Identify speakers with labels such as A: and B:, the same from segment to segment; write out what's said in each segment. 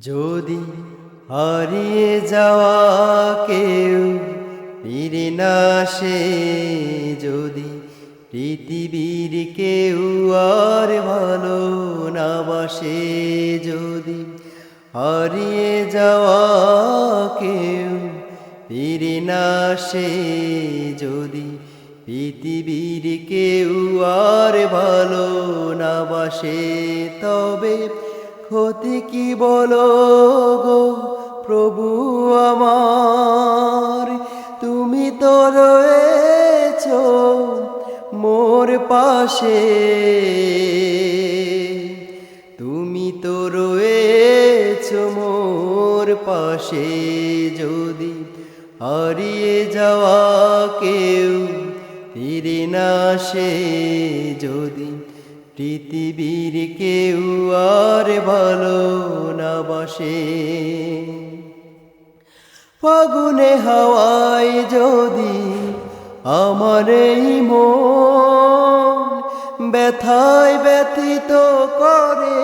A: যদি হারিয়ে যাওয়া কেউ ফিরে না আসে, যদি পৃথিবীর কেউ আর ভালো না বাসে, যদি হারিয়ে যাওয়া কেউ ফিরে না আসে, যদি পৃথিবীর কেউ আর ভালো না বাসে, তবে ক্ষতি কি বলো গো প্রভু আমার, তুমি তো রয়েছ মোর পাশে, তুমি তো রয়েছ মোর পাশে, যদি হারিয়ে যাওয়া কেউ ফিরে না আসে, যদি পৃথিবীর কেউ আর ভালো না বাসে। ফাগুনে হাওয়ায় যদি আমার এই মন ব্যথায় ব্যথিত করে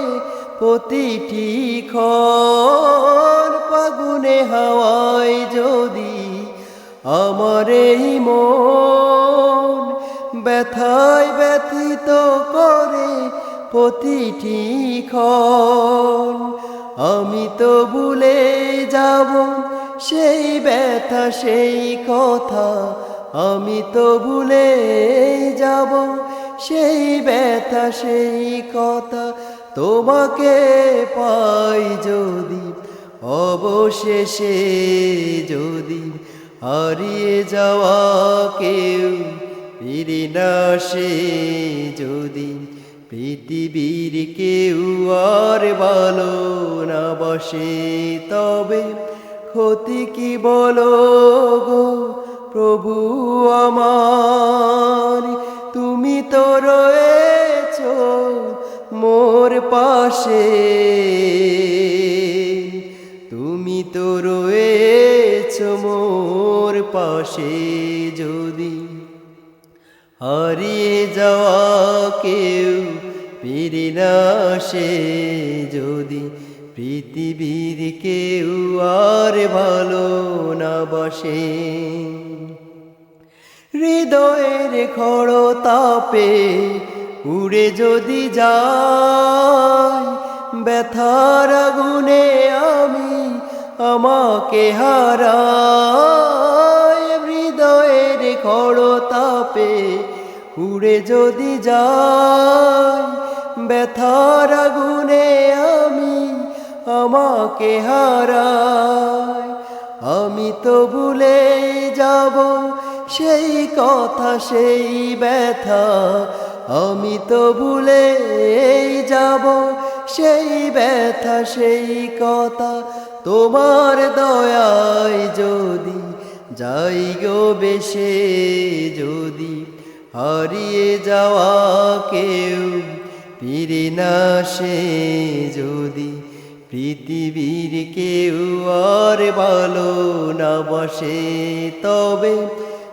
A: প্রতিটি ক্ষণ, ফাগুনে হাওয়ায় যদি আমার এই মন ব্যথায় ব্যথিত করে প্রতিটি ক্ষণ, আমি তো ভুলে যাব সেই ব্যথা সেই কথা, আমি তো ভুলে যাব সেই ব্যথা সেই কথা, তোমাকে পাই যদি অবশেষে, যদি হারিয়ে যাওয়া কেউ ফিরে না আসে, যদি পৃথিবীর কেউ আর ভালো না বাসে, তবে ক্ষতি কি বলো গো প্রভু আমার, তুমি তো রয়েছ মোর পাশে, তুমি তো রয়েছ মোর পাশে, যদি হারিয়ে যাওয়া কেউ ফিরে না আসে, যদি পৃথিবীর কেউ আর ভালো না বাসে। হৃদয়ের খড় তাপে উড়ে যদি যায়, ব্যথার আগুনে আমি আমাকে হারাই, হৃদয়ের খড় তাপে উড়ে যদি যায়, ব্যথার আগুনে আমি আমাকে হারাই, আমি তো ভুলে যাব সেই কথা সেই ব্যথা, আমি তো ভুলে যাব সেই ব্যথা সেই কথা, তোমার দয়ায় যদি যাই গো বেশে, যদি হারিয়ে যাওয়া কেউ ফিরে না আসে, যদি পৃথিবীর কেউ আর ভালো না বাসে, তবে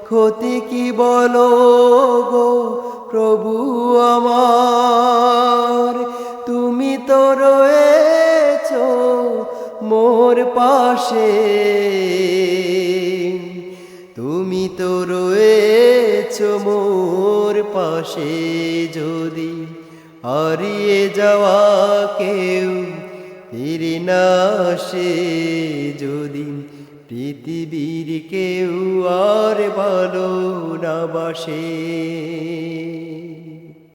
A: ক্ষতি কি বলো গো প্রভু আমার, তুমি তো রয়েছ মোর পাশে, তুমি তো রয়েছ মোর পাশে, যদি হারিয়ে যাওয়া কেউ ফিরে না আসে, যদি পৃথিবীর কেউ আর ভালো না বাসে।